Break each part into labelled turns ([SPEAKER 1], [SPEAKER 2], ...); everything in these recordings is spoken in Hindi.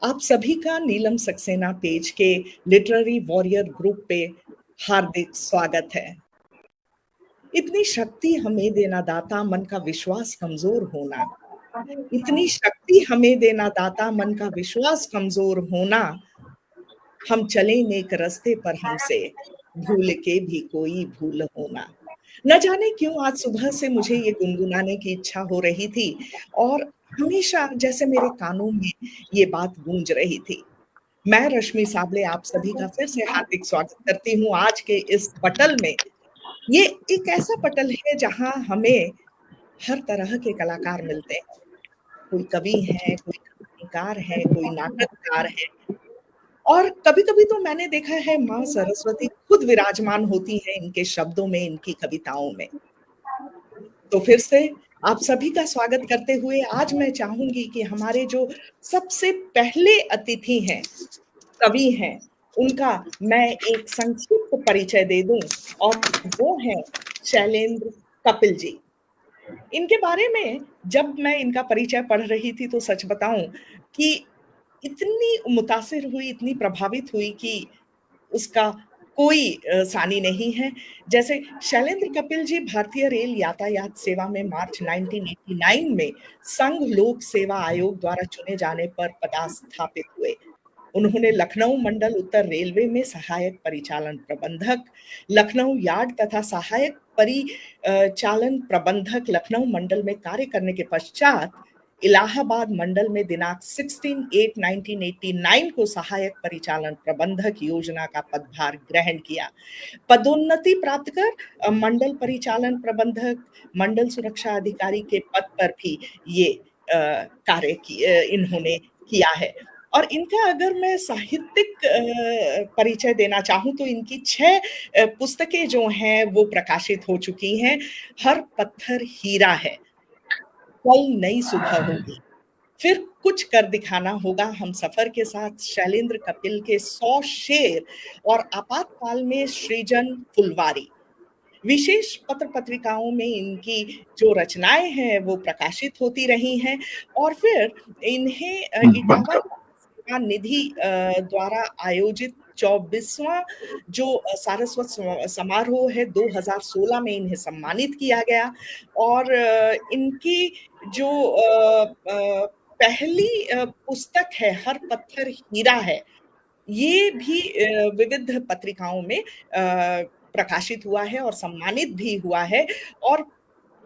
[SPEAKER 1] आप सभी का नीलम सक्सेना पेज के लिटरेरी वॉरियर ग्रुप पे हार्दिक स्वागत है। इतनी शक्ति हमें देना दाता, मन का विश्वास कमजोर होना। इतनी शक्ति हमें देना दाता, मन का विश्वास कमजोर होना। हम चले नेक रास्ते पर हमसे भूल के भी कोई भूल होना। न जाने क्यों आज सुबह से मुझे ये गुनगुनाने की इच्छा हो रही थी और हमेशा जैसे मेरे कानों में ये बात गूंज रही थी। मैं रश्मि साबले आप सभी का फिर से हार्दिक स्वागत करती हूँ आज के इस पटल में। ये एक ऐसा पटल है जहाँ हमें हर तरह के कलाकार मिलते हैं। कोई कवि है, कोई कहानीकार है, कोई नाटककार है और कभी-कभी तो मैंने देखा है माँ सरस्वती खुद विराजमान होती हैं इनके शब्दों में, इनकी कविताओं में। तो फिर से आप सभी का स्वागत करते हुए आज मैं चाहूंगी कि हमारे जो सबसे पहले अतिथि हैं, कवि हैं, उनका मैं एक संक्षिप्त परिचय दे दूं और वो हैं शैलेंद्र कपिल जी। इनके बारे में जब मैं इनका परिचय पढ़ रही थी तो सच बताऊं कि इतनी मुतासिर हुई, इतनी प्रभावित हुई कि उसका कोई सानी नहीं है। जैसे शैलेंद्र कपिल जी भारतीय रेल यातायात सेवा में मार्च 1989 में संघ लोक सेवा आयोग द्वारा चुने जाने पर पदस्थापित हुए। उन्होंने लखनऊ मंडल उत्तर रेलवे में सहायक परिचालन प्रबंधक, लखनऊ यार्ड तथा सहायक परिचालन प्रबंधक लखनऊ मंडल में कार्य करने के पश्चात इलाहाबाद मंडल में दिनांक 16/8/1989 को सहायक परिचालन प्रबंधक योजना का पदभार ग्रहण किया। पदोन्नति प्राप्त कर मंडल परिचालन प्रबंधक, मंडल सुरक्षा अधिकारी के पद पर भी ये कार्य इन्होंने किया है। और इनका अगर मैं साहित्यिक परिचय देना चाहूँ तो इनकी 6 पुस्तकें जो हैं वो प्रकाशित हो चुकी हैं। हर पत्थर हीरा है, कल नई सुबह होगी, फिर कुछ कर दिखाना होगा, हम सफर के साथ, शैलेंद्र कपिल के 100 शेर और आपातकाल में सृजन फुलवारी। विशेष पत्र पत्रिकाओं में इनकी जो रचनाएं हैं वो प्रकाशित होती रही हैं और फिर इन्हें इटावा सेवा निधि द्वारा आयोजित 24वां जो सारस्वत समारोह है 2016 में इन्हें सम्मानित किया गया और इनकी जो पहली पुस्तक है हर पत्थर हीरा है, ये भी विविध पत्रिकाओं में प्रकाशित हुआ है और सम्मानित भी हुआ है। और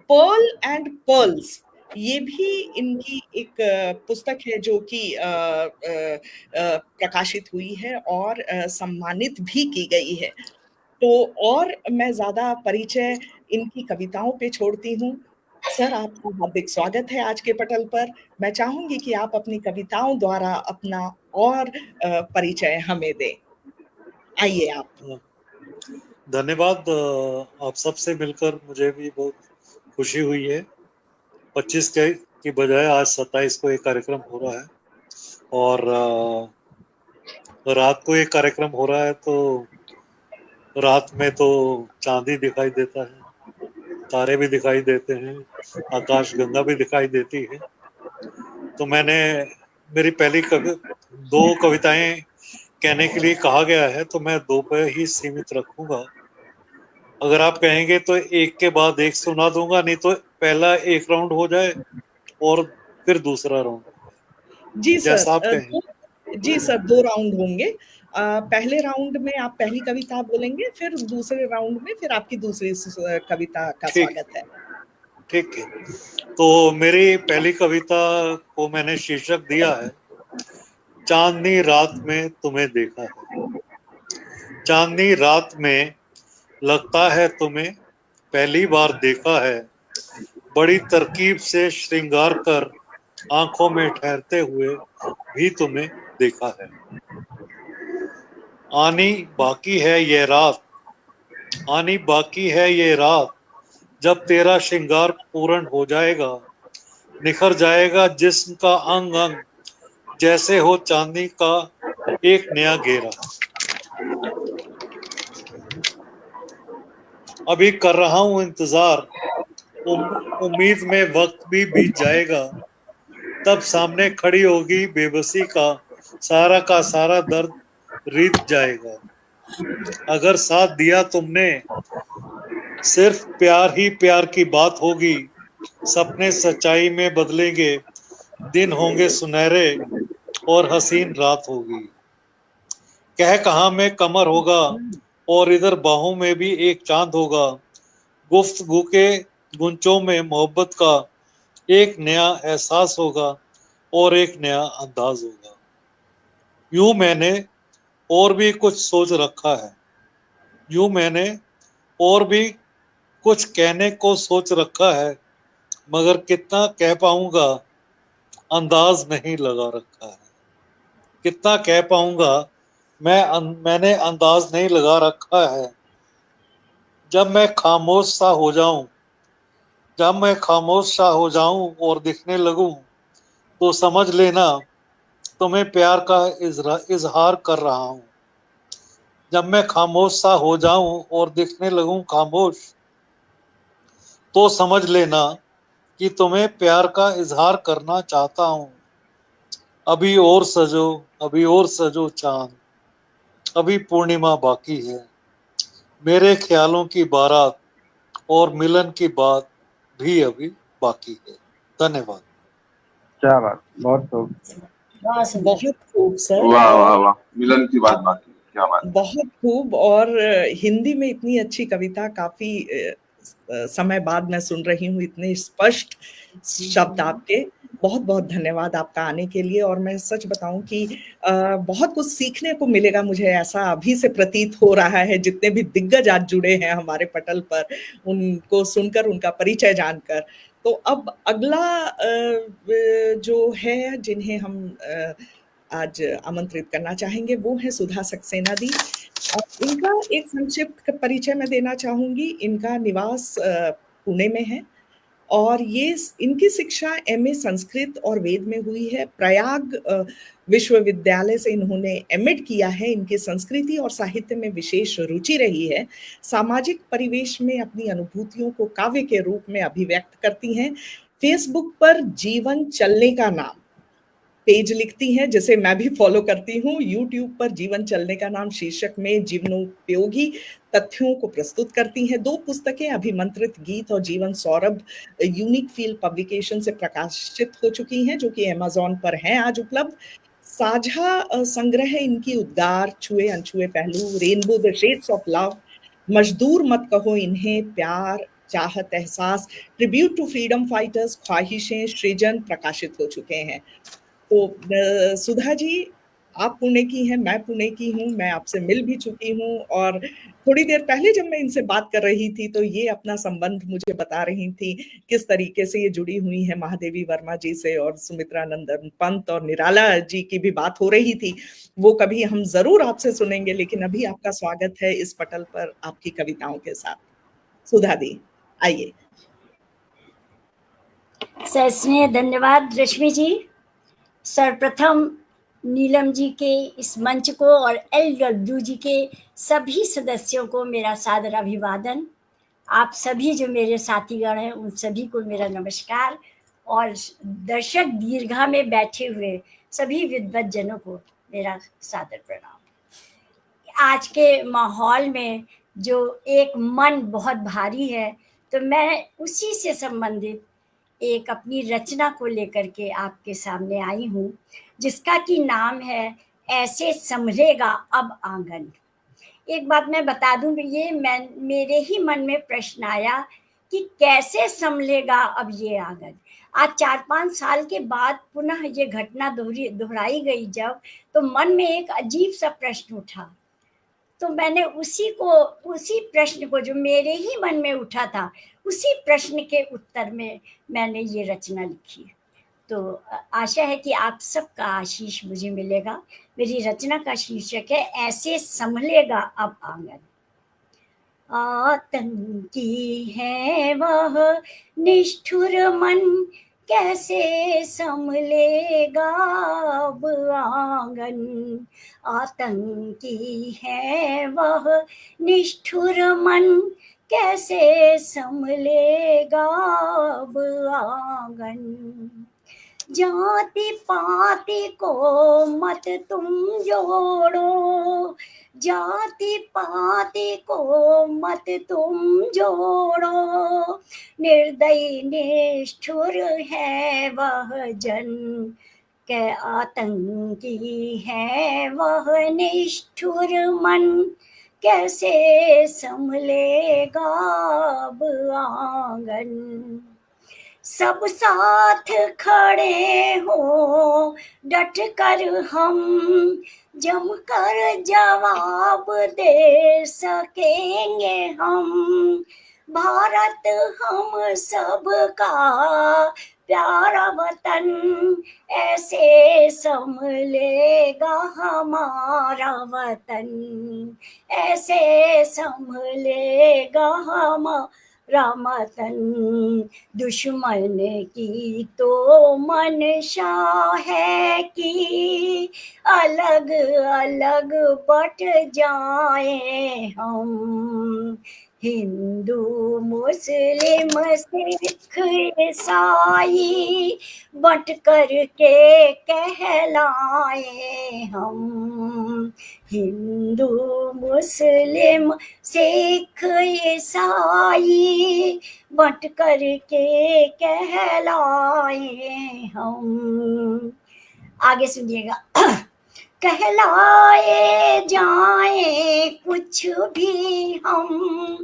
[SPEAKER 1] पर्ल एंड पर्ल्स ये भी इनकी एक पुस्तक है जो कि प्रकाशित हुई है और सम्मानित भी की गई है। तो और मैं ज़्यादा परिचय इनकी कविताओं पे छोड़ती हूँ। सर, आपका हार्दिक स्वागत है आज के पटल पर। मैं चाहूँगी कि आप अपनी कविताओं द्वारा अपना और परिचय हमें दें। आइए आप।
[SPEAKER 2] धन्यवाद। आप सबसे मिलकर मुझे भी बहुत खुशी हुई है। 25 की बजाय आज 27 को एक कार्यक्रम हो रहा है और रात को एक कार्यक्रम हो रहा है, तो रात में तो चांदी दिखाई देता है, तारे भी दिखाई देते हैं, आकाश गंगा भी दिखाई देती है। तो मेरी पहली 2 कविताएं कहने के लिए कहा गया है, तो मैं 2 पे ही सीमित रखूंगा। अगर आप कहेंगे तो एक के बाद एक सुना दूंगा, नहीं तो पहला एक राउंड हो जाए और फिर दूसरा राउंड,
[SPEAKER 1] जी सर।
[SPEAKER 2] जैसा आप कहें।
[SPEAKER 1] जी सर, 2 राउंड होंगे। पहले राउंड में आप पहली कविता बोलेंगे, फिर दूसरे राउंड में फिर आपकी दूसरी कविता का
[SPEAKER 2] ठीक
[SPEAKER 1] स्वागत है।
[SPEAKER 2] ठीक है। तो मेरी पहली कविता को मैंने शीर्षक दिया है चांदनी रात में तुम्हें देखा है। चांदनी रात में लगता है तुम्हें पहली बार देखा है, बड़ी तरकीब से श्रृंगार कर आंखों में ठहरते हुए भी तुम्हें देखा है। आनी बाकी है ये रात, आनी बाकी है ये रात, जब तेरा श्रृंगार पूर्ण हो जाएगा, निखर जाएगा जिस्म का अंग अंग, जैसे हो चांदनी का एक नया घेरा। अभी कर रहा हूं इंतजार, उम्मीद में वक्त भी बीत जाएगा, तब सामने खड़ी होगी बेबसी का सारा का सारा दर्द रीत जाएगा। अगर साथ दिया तुमने सिर्फ प्यार ही प्यार की बात होगी, सपने सच्चाई में बदलेंगे, दिन होंगे सुनहरे और हसीन रात होगी। कह कहां में कमर होगा और इधर बाहों में भी एक चांद होगा, गुफ्तगू के गुंचों में मोहब्बत का एक नया एहसास होगा और एक नया अंदाज होगा। यूं मैंने और भी कुछ सोच रखा है, यूं मैंने और भी कुछ कहने को सोच रखा है, मगर कितना कह पाऊंगा अंदाज नहीं लगा रखा है। कितना कह पाऊंगा मैंने अंदाज नहीं लगा रखा है। जब मैं खामोश सा हो जाऊं, जब मैं खामोश सा हो जाऊं और दिखने लगूं, तो समझ लेना तुम्हें प्यार का इजहार कर रहा हूं। जब मैं खामोश सा हो जाऊं और दिखने लगूं खामोश, तो समझ लेना कि तुम्हें प्यार का इजहार करना चाहता हूं। अभी और सजो, अभी और सजो चांद, अभी पूर्णिमा बाकी है। मेरे ख्यालों की बारात और मिलन की बात भी अभी बाकी है। धन्यवाद।
[SPEAKER 3] क्या बात, बहुत खूब।
[SPEAKER 4] बहुत सुंदर।
[SPEAKER 1] बहुत खूब सर।
[SPEAKER 5] वाह वाह
[SPEAKER 1] और
[SPEAKER 5] वाह, मिलन की बात
[SPEAKER 1] आप
[SPEAKER 5] बाकी, क्या बात।
[SPEAKER 1] बहुत खूब। और हिंदी में इतनी अच्छी कविता काफी समय बाद मैं सुन रही हूँ, इतने स्पष्ट शब्द आपके। बहुत बहुत धन्यवाद आपका आने के लिए। और मैं सच बताऊं कि बहुत कुछ सीखने को मिलेगा, मुझे ऐसा अभी से प्रतीत हो रहा है। जितने भी दिग्गज आज जुड़े हैं हमारे पटल पर, उनको सुनकर, उनका परिचय जानकर, तो अब अगला जो है जिन्हें हम आज आमंत्रित करना चाहेंगे वो है सुधा सक्सेना दी। इनका एक संक्षिप्त परिचय मैं देना चाहूंगी। इनका निवास पुणे में है और ये इनकी शिक्षा एमए संस्कृत और वेद में हुई है। प्रयाग विश्वविद्यालय से इन्होंने एमएड किया है। इनकी संस्कृति और साहित्य में विशेष रुचि रही है। सामाजिक परिवेश में अपनी अनुभूतियों को काव्य के रूप में अभिव्यक्त करती हैं। फेसबुक पर जीवन चलने का नाम पेज लिखती हैं, जिसे मैं भी फॉलो करती हूँ। यूट्यूब पर जीवन चलने का नाम शीर्षक में जीवनोपयोगी तथ्यों को प्रस्तुत करती हैं। 2 पुस्तकें अभिमंत्रित गीत और जीवन सौरभ यूनिक फील्ड पब्लिकेशन से प्रकाशित हो चुकी हैं, जो कि अमेज़न पर हैं आज उपलब्ध। साझा संग्रह इनकी उद्गार, छुए अनछुए पहलू, rainbow the shades of love, मजदूर मत कहो इन्हें, प्यार, चाहत, एहसास, ट्रिब्यूट टू फ्रीडम फाइटर्स, ख्वाहिशें, सृजन प्रकाशित हो चुके हैं। तो सुधा जी, आप पुणे की हैं, मैं पुणे की हूँ, मैं आपसे मिल भी चुकी हूँ। और थोड़ी देर पहले जब मैं इनसे बात कर रही थी तो ये अपना संबंध मुझे बता रही थी, किस तरीके से ये जुड़ी हुई हैं महादेवी वर्मा जी से। और सुमित्रा नंदन पंत और निराला जी की भी बात हो रही थी, वो कभी हम जरूर आपसे सुनेंगे। लेकिन अभी आपका स्वागत है इस पटल पर आपकी कविताओं के साथ। सुधा दी, आइए।
[SPEAKER 4] स्नेह धन्यवाद रश्मि जी। सर्वप्रथम नीलम जी के इस मंच को और LW जी के सभी सदस्यों को मेरा सादर अभिवादन। आप सभी जो मेरे साथीगण हैं उन सभी को मेरा नमस्कार। और दर्शक दीर्घा में बैठे हुए सभी विद्वत जनों को मेरा सादर प्रणाम। आज के माहौल में जो एक मन बहुत भारी है, तो मैं उसी से संबंधित एक अपनी रचना को लेकर के आपके सामने आई हूँ, जिसका कि नाम है ऐसे संभलेगा अब आंगन। एक बात मैं बता दूं, ये मेरे ही मन में प्रश्न आया कि कैसे संभलेगा अब ये आंगन। आज 4-5 साल के बाद पुनः ये घटना दोहराई गई जब, तो मन में एक अजीब सा प्रश्न उठा। तो मैंने उसी प्रश्न को जो मेरे ही मन में उठा था, उसी प्रश्न के उत्तर में मैंने ये रचना लिखी। तो आशा है कि आप सबका आशीष मुझे मिलेगा। मेरी रचना का शीर्षक है ऐसे संभलेगा अब आंगन। आतंकी है वह निष्ठुर मन, कैसे संभलेगा अब आंगन। आतंकी है वह निष्ठुर मन, कैसे संभलेगा अब आंगन। जाति पाति को मत तुम जोड़ो, जाति पाति को मत तुम जोड़ो, निर्दयी निष्ठुर है वह जन, के आतंकी है वह निष्ठुर मन, कैसे संभलेगा अब आंगन। सब साथ खड़े हो डट कर हम, जम कर जवाब दे सकेंगे हम, भारत हम सबका प्यारा वतन, ऐसे संभलेगा हमारा वतन, ऐसे संभलेगा हमारा वतन। दुश्मन की तो मंशा है कि अलग अलग बट जाए हम, हिंदू मुस्लिम सिख ईसाई बट कर के कहलाए हम, हिंदू मुस्लिम सिख ईसाई बट कर के कहलाए हम। आगे सुनिएगा। कहलाए जाए कुछ भी हम,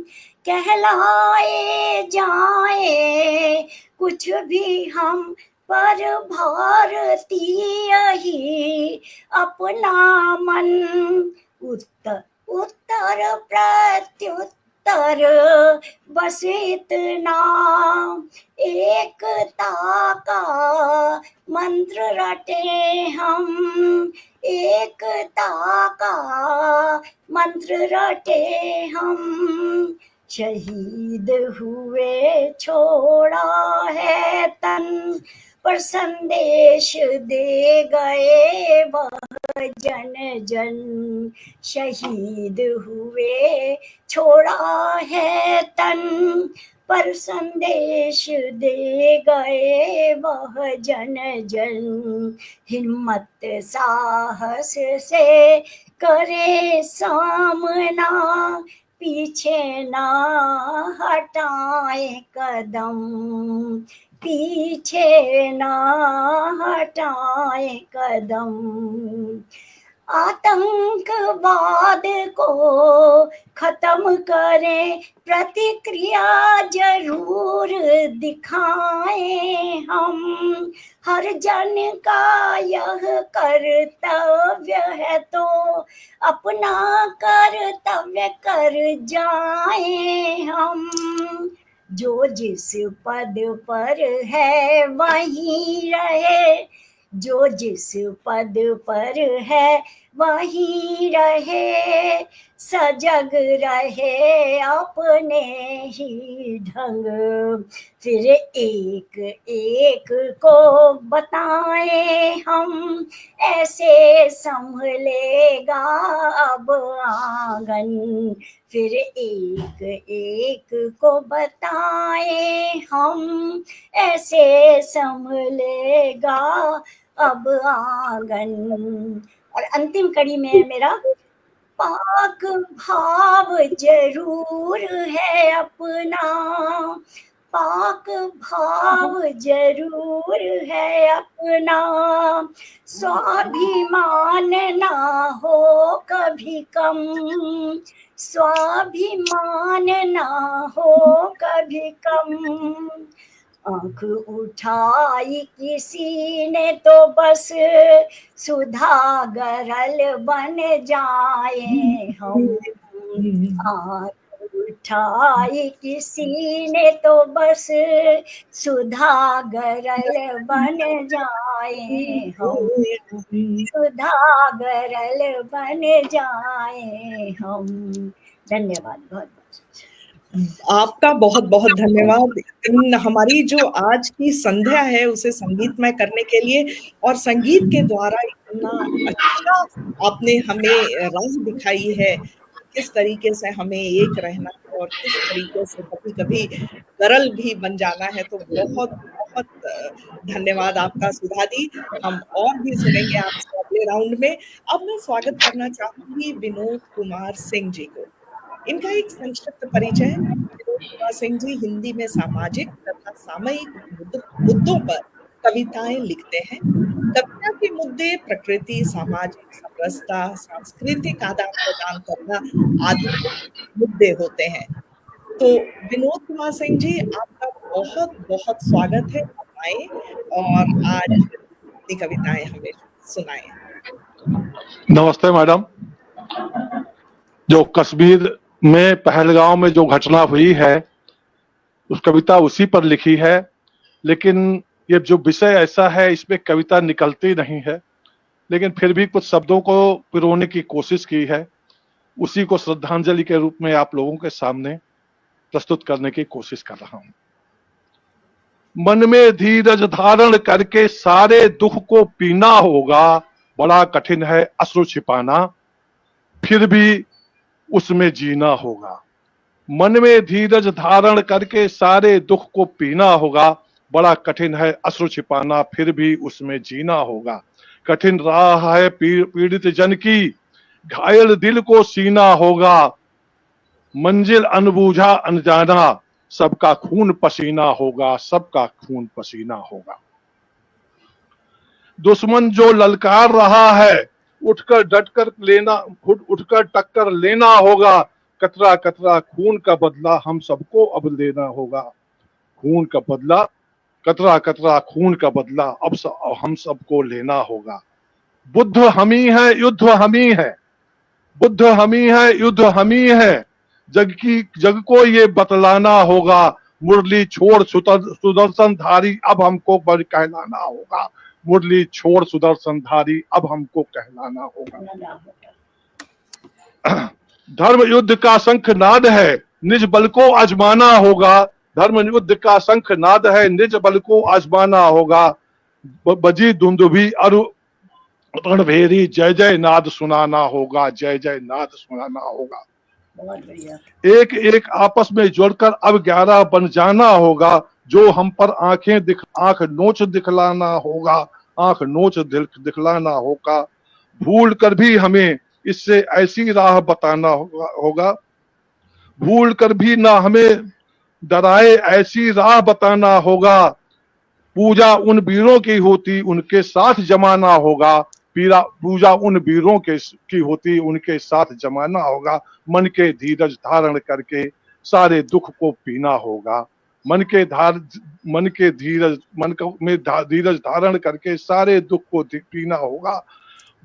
[SPEAKER 4] कहलाए जाए कुछ भी हम, पर भारतीय ही अपना मन, उत्तर उत्तर प्रत्युत्तर बस इतना, एकता का मंत्र रटे हम, एकता का मंत्र रटे हम, शहीद हुए छोड़ा है तन, पर संदेश दे गए वह जन जन, शहीद हुए छोड़ा है तन, पर संदेश दे गए वह जन जन, हिम्मत साहस से करे सामना, पीछे ना हटाए कदम, पीछे ना हटाए कदम, आतंकवाद को खत्म करें, प्रतिक्रिया जरूर दिखाएं हम, हर जन का यह कर्तव्य है तो अपना कर्तव्य कर जाएं हम, जो जिस पद पर है वहीं रहे, जो जिस पद पर है वहीं रहे, सजग रहे अपने ही ढंग, फिर एक एक को बताएं हम, ऐसे संभलेगा अब आंगन, फिर एक एक को बताएं हम, ऐसे संभलेगा अब आंगन। और अंतिम कड़ी में है मेरा, पाक भाव जरूर है अपना, पाक भाव जरूर है अपना, स्वाभिमान ना हो कभी कम, स्वाभिमान ना हो कभी कम, आंख उठाई किसी ने तो बस सुधागरल बन जाए हम, आंख उठाई किसी ने तो बस सुधागरल बन जाए हम, सुधागरल बन जाए हम। धन्यवाद, बहुत बहुत।
[SPEAKER 1] आपका बहुत बहुत धन्यवाद हमारी जो आज की संध्या है उसे संगीतमय करने के लिए, और संगीत के द्वारा इतना अच्छा आपने हमें राह दिखाई है, किस तरीके से हमें एक रहना है और किस तरीके से कभी कभी सरल भी बन जाना है। तो बहुत बहुत बहुत धन्यवाद आपका सुधा दी। हम और भी सुनेंगे आपसे अगले राउंड में। अब मैं स्वागत करना चाहूंगी विनोद कुमार सिंह जी को। इनका एक संक्षिप्त परिचय। विनोद कुमार सिंह जी हिंदी में सामाजिक तथा सामयिक मुद्दों पर कविताएं लिखते हैं। कविता के मुद्दे प्रकृति, सामाजिक समरसता, सांस्कृतिक आदान प्रदान करना आदि मुद्दे होते हैं। तो विनोद कुमार सिंह जी, आपका बहुत बहुत स्वागत है। आप आए और आज अपनी कविताएं हमें सुनाएं।
[SPEAKER 5] नमस्ते मैडम। जो कश्मीर में पहलगांव में जो घटना हुई है उस कविता उसी पर लिखी है, लेकिन ये जो विषय ऐसा है इसमें कविता निकलती नहीं है, लेकिन फिर भी कुछ शब्दों को पिरोने की कोशिश की है। उसी को श्रद्धांजलि के रूप में आप लोगों के सामने प्रस्तुत करने की कोशिश कर रहा हूं। मन में धीरज धारण करके सारे दुख को पीना होगा, बड़ा कठिन है अश्रु छिपाना, फिर भी उसमें जीना होगा। मन में धीरज धारण करके सारे दुख को पीना होगा, बड़ा कठिन है अश्रु छिपाना, फिर भी उसमें जीना होगा। कठिन राह है पीड़ित जन की, घायल दिल को सीना होगा, मंजिल अनबूझा अनजाना, सबका खून पसीना होगा, सबका खून पसीना होगा। दुश्मन जो ललकार रहा है उठकर डटकर लेना, उठकर टक्कर लेना होगा, कतरा कतरा खून का बदला हम सबको अब लेना होगा। खून का बदला, कतरा कतरा खून का बदला अब हम सबको लेना होगा। बुद्ध हमी है, युद्ध हमी है, बुद्ध हमी है, युद्ध हमी है, जग को ये बतलाना होगा। मुरली छोड़ सुदर्शन धारी अब हमको बड़ कहलाना होगा। मुरली छोड़ सुदर्शन धारी अब हमको कहलाना होगा। धर्म युद्ध का शंख नाद है, निज बल को आजमाना होगा। धर्म युद्ध का शंख नाद है, निज बल को आजमाना होगा। बजी दुंदुभी अरु रणभेरी, जय जय नाद सुनाना होगा, जय जय नाद सुनाना होगा। एक एक आपस में जुड़कर अब 11 बन जाना होगा। जो हम पर आंख नोच दिखलाना होगा, आंख नोच दिखलाना होगा। भूल कर भी हमें इससे ऐसी राह बताना होगा, भूल कर भी ना हमें डराए ऐसी राह बताना होगा। पूजा उन वीरों की होती उनके साथ जमाना होगा, पूजा उन वीरों की होती उनके साथ जमाना होगा। मन के धीरज धारण करके सारे दुख को पीना होगा। मन के धीरज धारण करके सारे दुख को पीना होगा।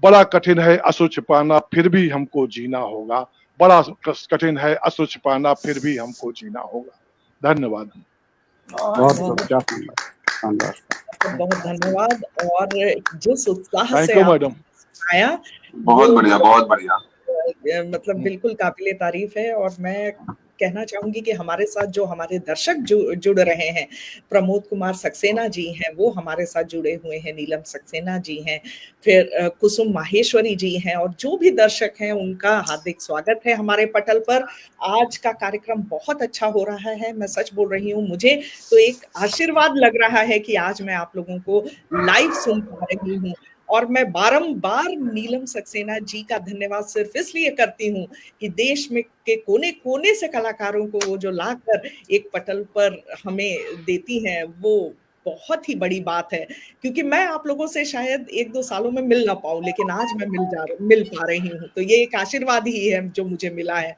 [SPEAKER 5] बड़ा कठिन है अश्रु छिपाना, फिर भी हमको जीना होगा। बड़ा कठिन है अश्रु छिपाना, फिर भी हमको जीना होगा। धन्यवाद।
[SPEAKER 3] बहुत
[SPEAKER 1] बहुत धन्यवाद। और जिस उत्साह
[SPEAKER 5] थैंक
[SPEAKER 1] से
[SPEAKER 5] यू मैडम।
[SPEAKER 1] आया,
[SPEAKER 6] बहुत बढ़िया, बहुत बढ़िया।
[SPEAKER 1] मतलब बिल्कुल काबिले तारीफ है। और मैं कहना चाहूंगी कि हमारे साथ जो हमारे दर्शक जुड़ रहे हैं, प्रमोद कुमार सक्सेना जी हैं, वो हमारे साथ जुड़े हुए हैं, नीलम सक्सेना जी हैं, फिर कुसुम माहेश्वरी जी हैं, और जो भी दर्शक हैं उनका हार्दिक स्वागत है हमारे पटल पर। आज का कार्यक्रम बहुत अच्छा हो रहा है, मैं सच बोल रही हूँ। मुझे तो एक आशीर्वाद लग रहा है कि आज मैं आप लोगों को लाइव सुन पा रही हूँ। और मैं बारंबार नीलम सक्सेना जी का धन्यवाद सिर्फ इसलिए करती हूँ कि देश में के कोने कोने से कलाकारों को वो जो लाकर एक पटल पर हमें देती हैं, वो बहुत ही बड़ी बात है। क्योंकि मैं आप लोगों से शायद 1-2 सालों में मिल ना पाऊं, लेकिन आज मैं मिल पा रही हूँ, तो ये एक आशीर्वाद ही है जो मुझे मिला है।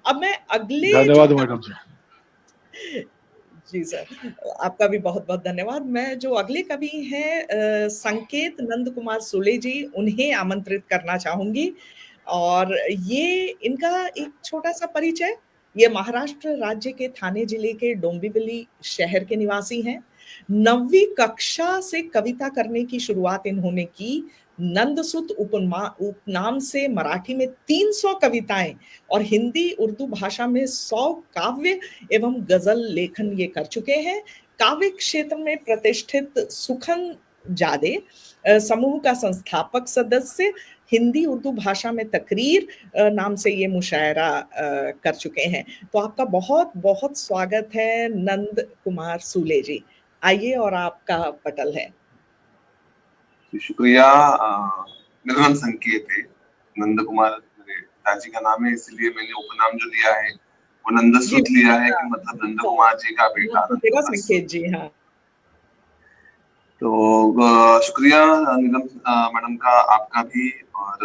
[SPEAKER 1] अब मैं अगले,
[SPEAKER 5] धन्यवाद मैडम जी।
[SPEAKER 1] जी सर, आपका भी बहुत बहुत धन्यवाद। मैं जो अगले कवि हैं संकेत नंद कुमार सुले जी, उन्हें आमंत्रित करना चाहूंगी। और ये इनका एक छोटा सा परिचय। ये महाराष्ट्र राज्य के ठाणे जिले के डोंबिवली शहर के निवासी हैं। 9वीं कक्षा से कविता करने की शुरुआत इन्होंने की। नंदसुत उपनाम से मराठी में 300 कविताएं और हिंदी उर्दू भाषा में 100 काव्य एवं गजल लेखन ये कर चुके हैं। काव्य क्षेत्र में प्रतिष्ठित सुखन जादे समूह का संस्थापक सदस्य, हिंदी उर्दू भाषा में तकरीर नाम से ये मुशायरा कर चुके हैं। तो आपका बहुत बहुत स्वागत है नंद कुमार सुले जी। आइए और आपका पटल है।
[SPEAKER 6] शुक्रिया। निर्मल संकेत है। नंद कुमार मेरे पिताजी का नाम है, इसलिए मैंने उपनाम जो लिया है वो
[SPEAKER 1] जी
[SPEAKER 6] नंदसुत लिया है कि मतलब नंद कुमार जी का बेटा
[SPEAKER 1] मेरा
[SPEAKER 6] नंदलाल।
[SPEAKER 1] संकेत जी। हाँ,
[SPEAKER 6] तो शुक्रिया नीलम मैडम का, आपका भी और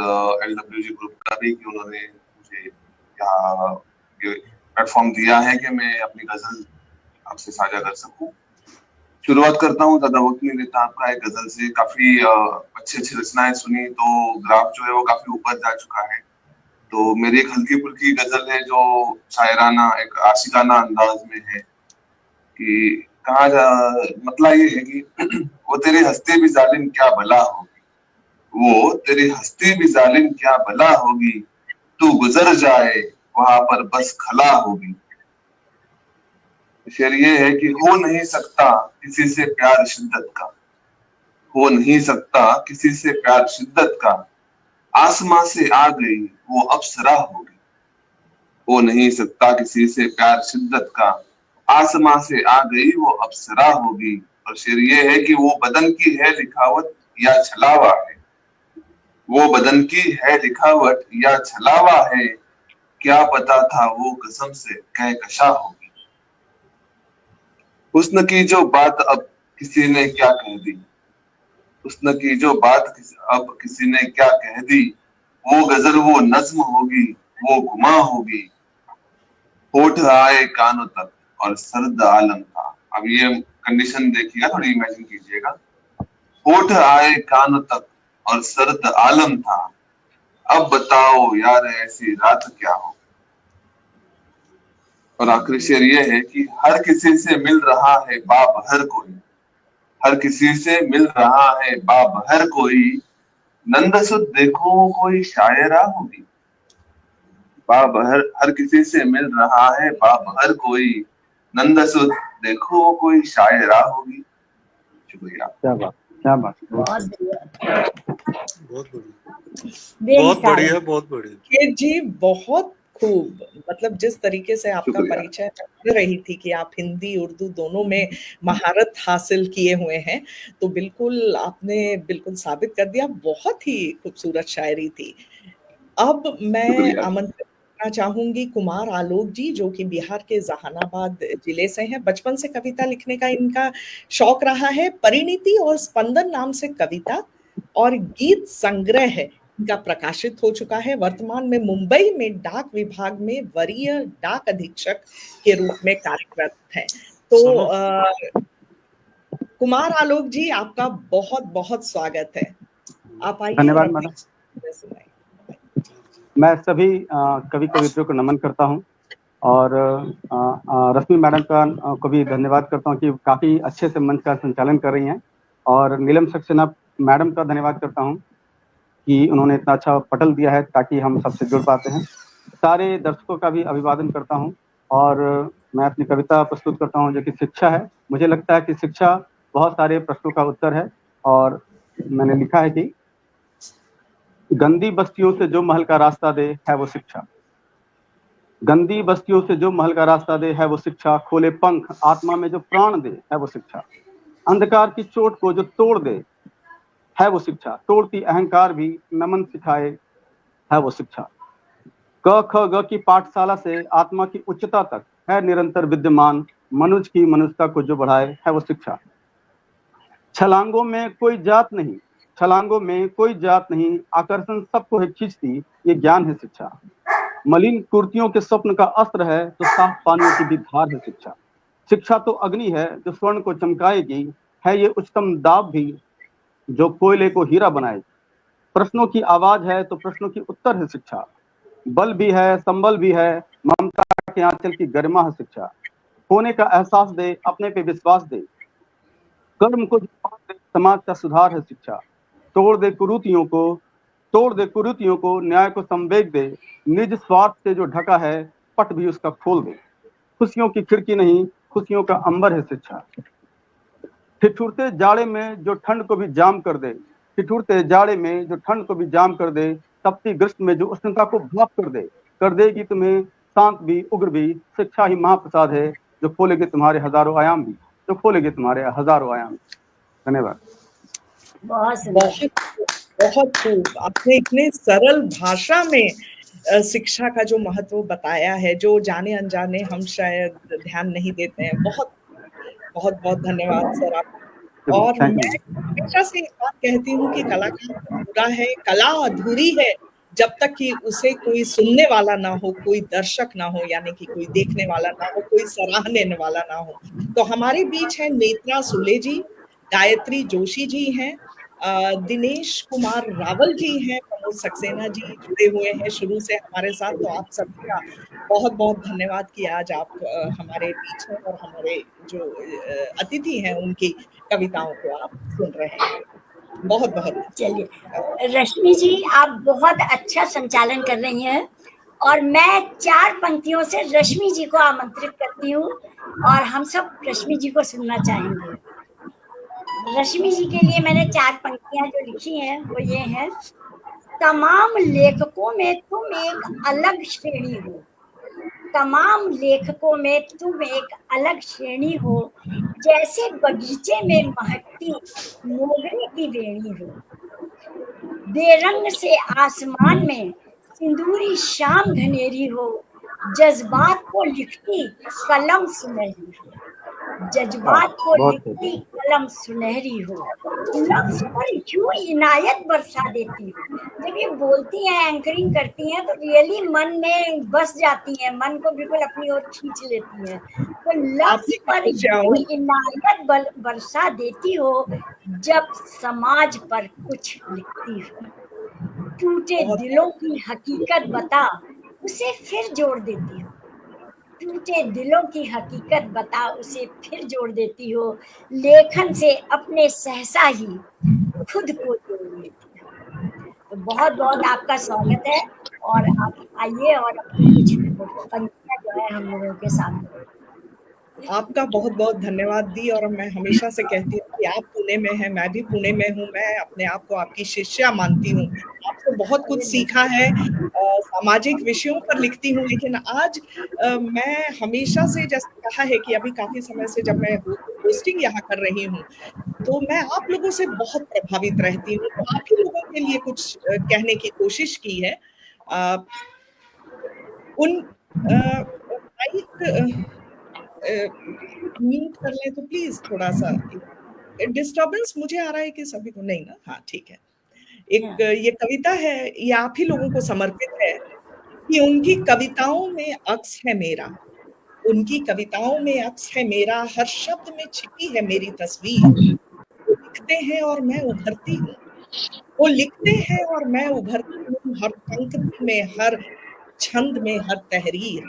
[SPEAKER 6] LWG ग्रुप का भी कि उन्होंने मुझे यहाँ ये प्लेटफॉर्म दिया है कि मैं अपनी गजल आपसे साझा कर सकूं। शुरुआत करता हूँ, ज्यादा वक्त नहीं लेता आपका। एक गजल से काफी अच्छी अच्छी रचनाएं सुनी तो ग्राफ जो है वो काफी ऊपर जा चुका है। तो मेरी एक हल्की फुल्की गजल है जो शायराना एक आशिकाना अंदाज में है कि कहा जा मतलब ये है कि वो तेरी हस्ती भी जालिम क्या भला होगी, वो तेरी हस्ती भी जालिम क्या भला होगी, तू गुजर जाए वहां पर बस खला होगी। शेर ये है कि हो नहीं सकता किसी से प्यार शिद्दत का, हो नहीं सकता किसी से प्यार शिद्दत का, आसमां से आ गई वो अप्सरा होगी। हो नहीं सकता किसी से प्यार शिद्दत का, आसमां से आ गई वो अप्सरा होगी। और शेर ये है कि वो बदन की है लिखावट या छलावा है, वो बदन की है लिखावट या छलावा है, क्या पता था वो कसम से कहकशा होगी। हुस्न की जो बात अब किसी ने क्या कह दी, हुस्न की जो बात अब किसी ने क्या कह दी, वो गजल वो नज्म होगी, वो गुमा होगी। होठ आए कानों तक और सर्द आलम था। अब ये कंडीशन देखिएगा, थोड़ी इमेजिन कीजिएगा। होठ आए कानों तक और सर्द आलम था, अब बताओ यार ऐसी रात क्या हो। और आखिरी शेर ये है कि हर किसी से मिल रहा है बाबहर कोई, हर किसी से मिल रहा है बाबहर कोई, नंदसुत देखो कोई शायरा होगी। बाबहर हर किसी से मिल रहा है बाबहर कोई, नंदसुत देखो कोई शायरा होगी। शुक्रिया।
[SPEAKER 3] क्या बात, क्या बात।
[SPEAKER 4] बहुत बढ़िया,
[SPEAKER 2] बहुत बढ़िया,
[SPEAKER 4] वेरी
[SPEAKER 2] बहुत
[SPEAKER 4] फाइन।
[SPEAKER 2] बढ़िया, बहुत बढ़िया।
[SPEAKER 1] संकेत जी बहुत खूब। मतलब जिस तरीके से आपका
[SPEAKER 6] शुक्रिया।
[SPEAKER 1] परिचय कर रही थी कि आप हिंदी उर्दू दोनों में महारत हासिल किए हुए हैं, तो बिल्कुल आपने बिल्कुल साबित कर दिया। बहुत ही खूबसूरत शायरी थी। अब मैं
[SPEAKER 6] शुक्रिया।
[SPEAKER 1] आमंत्रित करना चाहूंगी कुमार आलोक जी, जो कि बिहार के जहानाबाद जिले से हैं। बचपन से कविता लिखने का इनका शौक रहा है। परिणीति और स्पंदन नाम से कविता और गीत संग्रह इनका प्रकाशित हो चुका है। वर्तमान में मुंबई में डाक विभाग में वरीय डाक अधीक्षक के रूप में कार्यरत हैं। तो कुमार आलोक जी, आपका बहुत बहुत स्वागत है। आप आइए और
[SPEAKER 3] धन्यवाद
[SPEAKER 1] अपनी
[SPEAKER 3] मैडम।
[SPEAKER 1] सुनाइए।
[SPEAKER 3] मैं सभी कवि कवित्रियों को नमन करता हूं और रश्मि मैडम का को भी धन्यवाद करता हूं कि काफ़ी अच्छे से मंच का संचालन कर रही हैं। और नीलम सक्सेना मैडम का धन्यवाद करता हूं कि उन्होंने इतना अच्छा पटल दिया है ताकि हम सबसे जुड़ पाते हैं। सारे दर्शकों का भी अभिवादन करता हूं और मैं अपनी कविता प्रस्तुत करता हूं जो कि शिक्षा है। मुझे लगता है कि शिक्षा बहुत सारे प्रश्नों का उत्तर है और मैंने लिखा है कि गंदी बस्तियों से जो महल का रास्ता दे है वो शिक्षा, गंदी बस्तियों से जो महल का रास्ता दे है वो शिक्षा, खोले पंख आत्मा में जो प्राण दे है वो शिक्षा, अंधकार की चोट को जो तोड़ दे है वो शिक्षा, तोड़ती अहंकार भी नमन सिखाए है वो शिक्षा। क ख ग की पाठशाला से आत्मा की उच्चता तक है निरंतर विद्यमान, मनुष्य की मनुष्यता को जो बढ़ाए है वो शिक्षा। छलांगों में कोई जात नहीं, छलांगों में कोई जात नहीं, आकर्षण सबको है खींचती, ये ज्ञान है शिक्षा। मलिन कुर्तियों के स्वप्न का अस्त्र है तो साफ पानियों की भी धार है शिक्षा। शिक्षा तो अग्नि है जो स्वर्ण को चमकाएगी, है ये उच्चतम दाब भी जो कोयले को हीरा बनाएगी। प्रश्नों की आवाज है तो प्रश्नों की उत्तर है शिक्षा। बल भी है, संबल भी है, ममता के आंचल की गरिमा है शिक्षा। होने का एहसास दे, अपने पे विश्वास दे, कर्म को दे, समाज का सुधार है शिक्षा। तोड़ दे कुरीतियों को, तोड़ दे कुरीतियों को, न्याय को संवेग दे, निज स्वार्थ से जो ढका है पट भी उसका खोल दे। खुशियों की खिड़की नहीं, खुशियों का अंबर है शिक्षा। ठिठुरते जाड़े में जो ठंड को भी जाम कर दे, ठिठुरते जाड़े में जो ठंड को भी जाम कर दे, तपती ग्रस्त में जो उष्णता को भाप कर देगी तुम्हें शांत भी उग्र भी। शिक्षा ही महाप्रसाद है जो खोलेगी तुम्हारे हजारों आयाम भी। जो खोलेगी तुम्हारे हजारों आयाम। धन्यवाद।
[SPEAKER 4] बहुत सुंदर।
[SPEAKER 1] बहुत बहुत खूब। आपने इतने सरल भाषा में शिक्षा का जो महत्व बताया है, जो जाने अनजाने हम शायद ध्यान नहीं देते हैं। बहुत बहुत बहुत धन्यवाद सर आप। और
[SPEAKER 3] थैंक
[SPEAKER 1] मैं
[SPEAKER 3] यू।
[SPEAKER 1] हमेशा से एक बात कहती हूँ कि कलाकार अधूरा है, कला अधूरी है जब तक कि उसे कोई सुनने वाला ना हो, कोई दर्शक ना हो, यानी कि कोई देखने वाला ना हो, कोई सराहने वाला ना हो। तो हमारे बीच है नेत्रा सुले जी, गायत्री जोशी जी हैं, दिनेश कुमार रावल जी हैं, प्रमोद सक्सेना जी जुड़े हुए हैं शुरू से हमारे साथ। तो आप सभी का बहुत बहुत धन्यवाद कि आज आप हमारे बीच हैं और हमारे जो अतिथि हैं उनकी कविताओं को आप सुन रहे हैं। बहुत बहुत
[SPEAKER 4] चलिए रश्मि जी, आप बहुत अच्छा संचालन कर रही हैं और मैं 4 पंक्तियों से रश्मि जी को आमंत्रित करती हूँ और हम सब रश्मि जी को सुनना चाहेंगे। रश्मि जी के लिए मैंने 4 पंक्तियां जो लिखी हैं वो ये हैं। तमाम लेखकों में तुम एक अलग श्रेणी हो, तमाम लेखकों में तुम एक अलग श्रेणी हो, जैसे बगीचे में महकती मोगरे की वेणी हो। बेरंग से आसमान में सिंदूरी शाम घनेरी हो, जज्बात को लिखती कलम सुनहरी हो, जज्बात को
[SPEAKER 3] बहुत
[SPEAKER 4] लिखती कलम सुनहरी हो, लफ्ज पर यूं इनायत बरसा देती हो। जब ये बोलती हैं, एंकरिंग करती हैं, तो रियली मन में बस जाती हैं, मन को बिल्कुल अपनी ओर खींच लेती हैं। तो लफ्ज पर यूं इनायत बरसा देती हो, जब समाज पर कुछ लिखती हो। टूटे दिलों की हकीकत बता, उसे फिर जोड़ देती हो। टूटे दिलों की हकीकत बता, उसे फिर जोड़ देती हो। लेखन से अपने सहसा ही खुद को जोड़ लेती हो। तो बहुत बहुत आपका स्वागत है और आप आइए और अपनी कुछ पंक्तियां जो है हम लोगों के सामने।
[SPEAKER 1] आपका बहुत बहुत धन्यवाद दी। और मैं हमेशा से कहती हूँ कि आप पुणे में हैं, मैं भी पुणे में हूँ। मैं अपने आप को आपकी शिष्या मानती हूँ, आपसे बहुत कुछ सीखा है। सामाजिक विषयों पर लिखती हूँ, लेकिन आज मैं हमेशा से, जैसे कहा है कि अभी काफी समय से जब मैं होस्टिंग यहाँ कर रही हूँ, तो मैं आप लोगों से बहुत प्रभावित रहती हूँ। तो आप ही लोगों के लिए कुछ कहने की कोशिश की है। उन माइक म्यूट कर लें तो प्लीज, थोड़ा सा डिस्टरबेंस मुझे आ रहा है कि सभी को नहीं ना। हाँ ठीक है। एक ये कविता है, ये आप ही लोगों को समर्पित है कि उनकी कविताओं में अक्स है मेरा, उनकी कविताओं में अक्स है मेरा, हर शब्द में छिपी है मेरी तस्वीर। वो लिखते हैं और मैं उभरती हूँ, वो लिखते हैं और मैं उभरती हूँ, हर पंक्ति में, हर छंद में, हर तहरीर।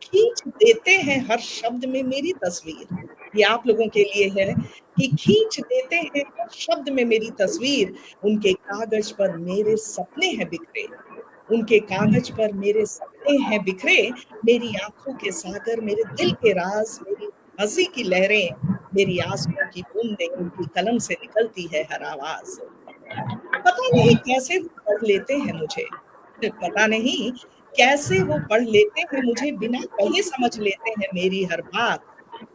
[SPEAKER 1] खींच देते हैं हर शब्द में मेरी तस्वीर। ये आप लोगों के लिए है कि खींच देते हैं हर शब्द में मेरी तस्वीर। उनके कागज पर मेरे सपने हैं बिखरे, उनके कागज पर मेरे सपने हैं बिखरे। मेरी आंखों के सागर, मेरे दिल के राज, मेरी हंसी की लहरें, मेरी आंसुओं की बूंदें, उनकी कलम से निकलती है हर आवाज। पता नहीं कैसे वो पढ़ लेते हैं मुझे, पता नहीं कैसे वो पढ़ लेते हैं मुझे, बिना कहे समझ लेते हैं मेरी हर बात।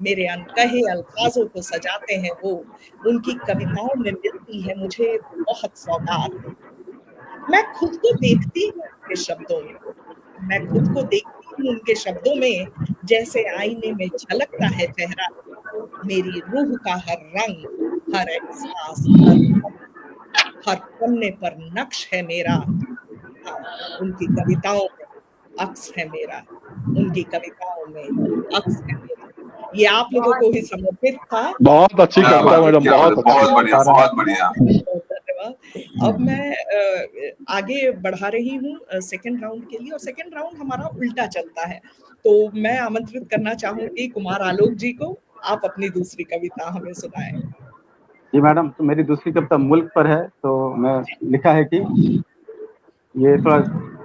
[SPEAKER 1] मेरे अनकहे अल्फाजों को सजाते हैं वो, उनकी कविताओं में मिलती है मुझे बहुत सौगात। मैं खुद को देखती हूँ उनके शब्दों में, मैं खुद को देखती हूँ उनके शब्दों में, जैसे आईने में झलकता है चेहरा। मेरी रूह का हर रंग, हर एहसास, हर पन्ने पर नक्श है मेरा। हाँ, उनकी कविताओं में अक्स है मेरा, उनकी कविताओं में अक्स है मेरा। ये आप लोगों को ही समर्पित था।
[SPEAKER 5] बहुत अच्छी कविता मैडम, बहुत
[SPEAKER 6] बहुत बढ़िया, बहुत बढ़िया।
[SPEAKER 1] धन्यवाद। अब मैं आगे बढ़ा रही हूँ सेकंड राउंड के लिए, और सेकंड राउंड हमारा उल्टा चलता है। तो मैं आमंत्रित करना चाहूंगी कुमार आलोक जी को, आप अपनी दूसरी कविता हमें सुनाएं।
[SPEAKER 3] जी मैडम, तो मेरी दूसरी कविता मुल्क पर है। तो मैं लिखा है कि ये थोड़ा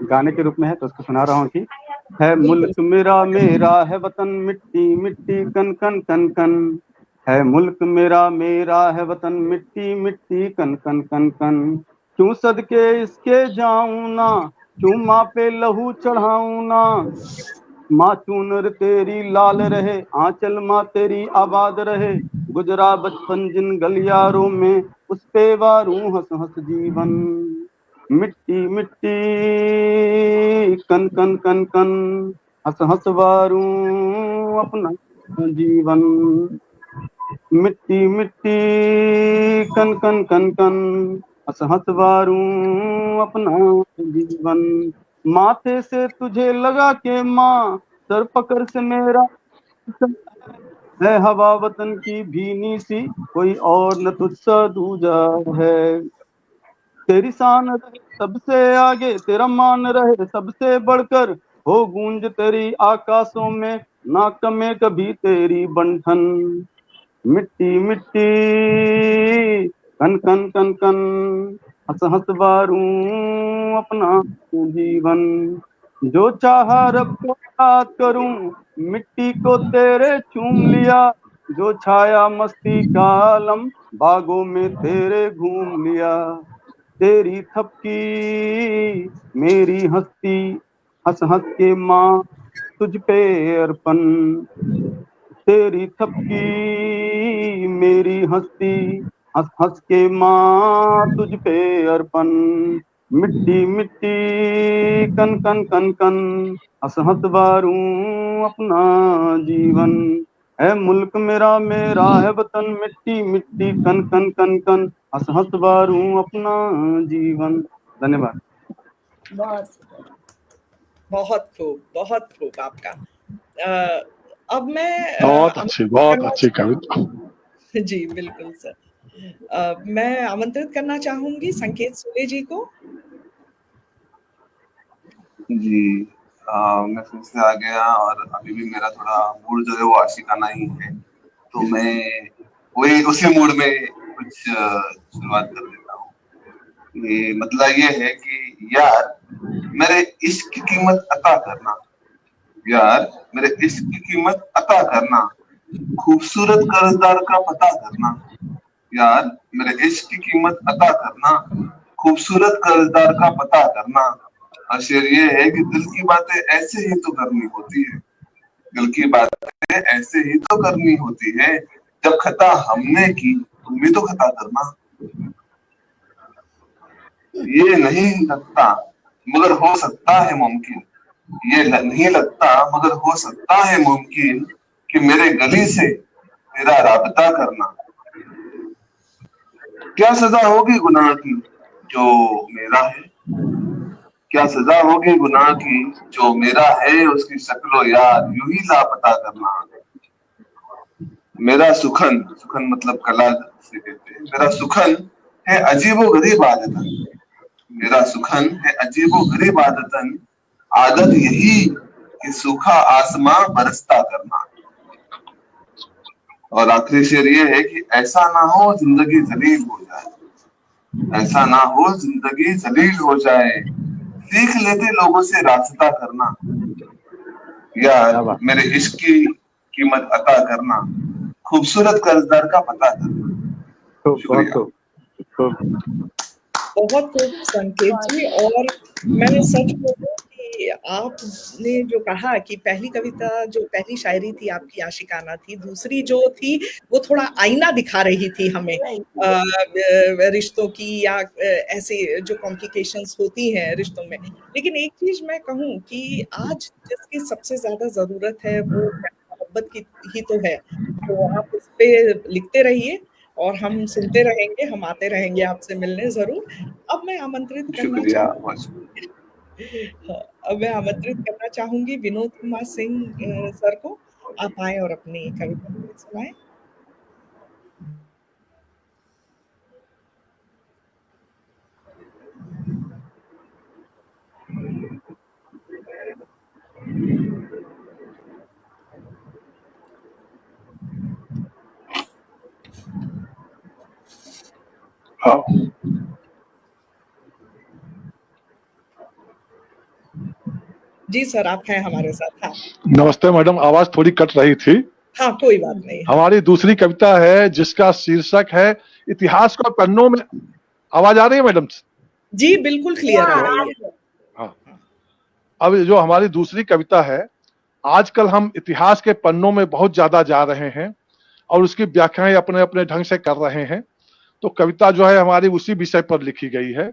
[SPEAKER 3] गाने के रूप में है, तो उसको सुना रहा हूँ कि है मुल्क मेरा, मेरा है वतन, मिट्टी मिट्टी कन कन कन कन। है मुल्क मेरा, मेरा है वतन, मिट्टी मिट्टी कन कन कन कन। क्यों सदके इसके जाऊं ना, क्यों माँ पे लहू चढ़ाऊं ना, माँ चूनर तेरी लाल रहे, आंचल माँ तेरी आबाद रहे, गुजरा बचपन जिन गलियारों में, उस पे वारूं हंस हंस जीवन। मिट्टी मिट्टी कन कन कन कन, हंस हंस वारूं अपना जीवन। मिट्टी मिट्टी कन कन कन कन, हंस हंस वारूं अपना जीवन। माथे से तुझे लगा के माँ, सर पकड़ से मेरा है हवा वतन की भीनी सी, कोई और न तुझसा दूजा है। तेरी शान रहे सबसे आगे, तेरा मान रहे सबसे बढ़कर, हो गूंज तेरी आकाशों में, ना कमे कभी तेरी बंठन। मिट्टी मिट्टी कन कन कन कन, हंस हंस वारूं अपना जीवन। जो चाहा रब को याद करूं, मिट्टी को तेरे चूम लिया, जो छाया मस्ती का आलम, बागों में तेरे घूम लिया। तेरी थपकी मेरी हस्ती, हंस हंस के माँ तुझ पे अर्पण। तेरी थपकी मेरी हस्ती, हंस हंस के माँ तुझ पे अर्पण। मिट्टी मिट्टी कन कन कन कन, हंस हंस वारूं अपना जीवन। है मुल्क मेरा मेरा है वतन, मिट्टी मिट्टी कन कन कन कन, हंस हंस वारूं अपना जीवन। धन्यवाद।
[SPEAKER 4] बहुत
[SPEAKER 1] बहुत खूब आपका। अब मैं
[SPEAKER 5] बहुत
[SPEAKER 1] आमंत्रित
[SPEAKER 5] अच्छी
[SPEAKER 1] करना
[SPEAKER 5] कविता।
[SPEAKER 1] जी बिल्कुल सर। मैं आमंत्रित करना चाहूंगी संकेत सुले जी को।
[SPEAKER 6] जी मैं फिर से आ गया और अभी भी मेरा थोड़ा मूड जो है वो आशिकाना ही है, तो मैं वही उसी मूड में कुछ शुरुआत कर देता हूँ। ये मतलब ये है कि यार मेरे इश्क की कीमत अता करना, यार मेरे इश्क की कीमत अता करना, खूबसूरत कर्जदार का पता करना, यार मेरे इश्क की कीमत अता करना, खूबसूरत कर्जदार का पता करना। और शेर ये है कि दिल की बातें ऐसे ही तो करनी होती है, दिल की बातें ऐसे ही तो करनी होती है, जब खता हमने की तुम भी तो खता करना। ये नहीं लगता मगर हो सकता है मुमकिन, ये नहीं लगता मगर हो सकता है मुमकिन, कि मेरे गली से तेरा राबता करना। क्या सजा होगी गुनाह की जो मेरा है, क्या सजा होगी गुनाह की जो मेरा है, उसकी शक्लो यार यूं ही लापता करना। मेरा सुखन, सुखन मतलब कला से कहते हैं, मेरा सुखन है अजीबो गरीब आदतन, मेरा सुखन है अजीबो गरीब आदतन, आदत यही कि सूखा आसमां बरसता करना। और आखिरी शेर ये है कि ऐसा ना हो जिंदगी जलील हो जाए, ऐसा ना हो जिंदगी जलील हो जाए, सीख लेते लोगों से रास्ता करना। यार मेरे इश्क की कीमत अता करना, खूबसूरत कर्जदार का पता करना। शुक्रिया।
[SPEAKER 1] बहुत खूब संकेत जी। और मैं सच बोलूं कि आपने जो कहा कि पहली कविता जो पहली शायरी थी आपकी आशिकाना थी, दूसरी जो थी वो थोड़ा आईना दिखा रही थी हमें रिश्तों की, या ऐसे जो कॉम्प्लिकेशंस होती हैं रिश्तों में। लेकिन एक चीज मैं कहूं कि आज जिसकी सबसे ज्यादा जरूरत है वो मोहब्बत की ही तो है। तो आप इस पे लिखते रहिए और हम सुनते रहेंगे, हम आते रहेंगे आपसे मिलने जरूर। अब मैं आमंत्रित करना
[SPEAKER 6] शुक्रिया।
[SPEAKER 1] हाँ, अब मैं आमंत्रित करना चाहूंगी विनोद कुमार सिंह सर को। आप आए और अपनी कविता सुनाएं।
[SPEAKER 5] हाँ।
[SPEAKER 1] जी सर, आप हैं हमारे साथ। हाँ
[SPEAKER 5] नमस्ते मैडम, आवाज थोड़ी कट रही थी।
[SPEAKER 1] हाँ कोई बात नहीं।
[SPEAKER 5] हमारी दूसरी कविता है जिसका शीर्षक है इतिहास को पन्नों में। आवाज आ रही है मैडम?
[SPEAKER 1] जी बिल्कुल क्लियर आ रही है।
[SPEAKER 5] हाँ। अब जो हमारी दूसरी कविता है, आजकल हम इतिहास के पन्नों में बहुत ज्यादा जा रहे हैं और उसकी व्याख्याएं अपने अपने ढंग से कर रहे हैं। तो कविता जो है हमारी उसी विषय पर लिखी गई है।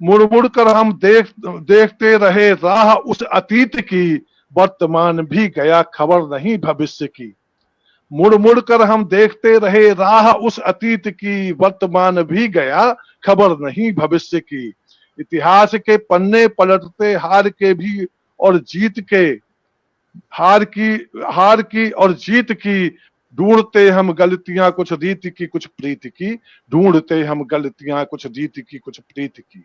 [SPEAKER 5] मुड़ मुड़ कर हम देखते रहे राह उस अतीत की, वर्तमान भी गया खबर नहीं भविष्य की। मुड़ मुड़ कर हम देखते रहे राह उस अतीत की, वर्तमान भी गया खबर नहीं भविष्य की। इतिहास के पन्ने पलटते हार के भी और जीत के, हार की और जीत की, ढूंढते हम गलतियां कुछ रीति की कुछ प्रीति की, ढूंढते हम गलतियां कुछ रीति की कुछ प्रीति की।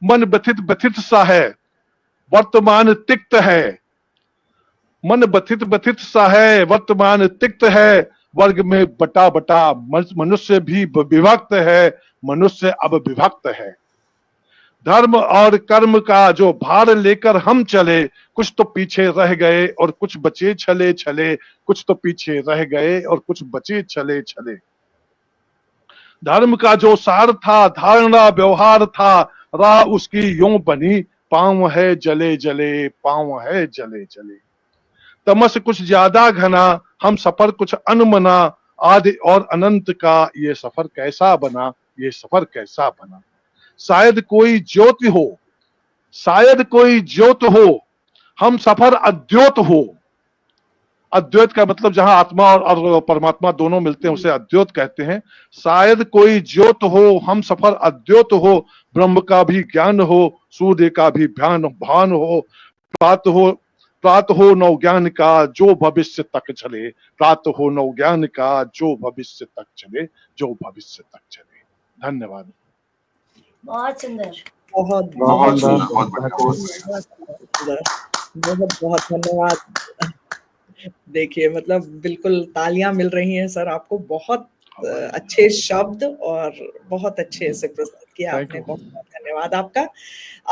[SPEAKER 5] मन व्यथित व्यथित सा है, वर्तमान तिक्त है। मन व्यथित व्यथित सा है, वर्तमान तिक्त है। वर्ग में बटा बटा मनुष्य भी विभक्त है, मनुष्य अब विभक्त है। धर्म और कर्म का जो भार लेकर हम चले, कुछ तो पीछे रह गए और कुछ बचे छले छले, कुछ तो पीछे रह गए और कुछ बचे छले छले। धर्म का जो सार था, धारणा व्यवहार था, राह उसकी यूं बनी, पांव है जले जले, पांव है जले जले। तमस कुछ ज्यादा घना, हम सफर कुछ अनमना, आदि और अनंत का ये सफर कैसा बना, ये सफर कैसा बना। शायद कोई ज्योति हो, शायद कोई ज्योत हो, हम सफर अद्योत हो। अद्वैत का मतलब जहां आत्मा और परमात्मा दोनों मिलते हैं उसे अद्वैत कहते हैं। शायद कोई ज्योत हो, हम सफर अद्वैत हो। ब्रह्म का भी ज्ञान हो, सूर्य का भी भान हो। प्रात हो नौ ज्ञान का, जो भविष्य तक चले। प्रात हो नौ ज्ञान का, जो भविष्य तक चले, जो भविष्य तक चले। धन्यवाद।
[SPEAKER 4] बहुत सुंदर।
[SPEAKER 1] बहुत
[SPEAKER 6] बहुत सुंदर, बहुत
[SPEAKER 1] बहुत धन्यवाद। देखिए मतलब बिल्कुल तालियां मिल रही हैं सर आपको। बहुत अच्छे शब्द और बहुत अच्छे से प्रस्तुत किया आपने। बहुत बहुत धन्यवाद आपका।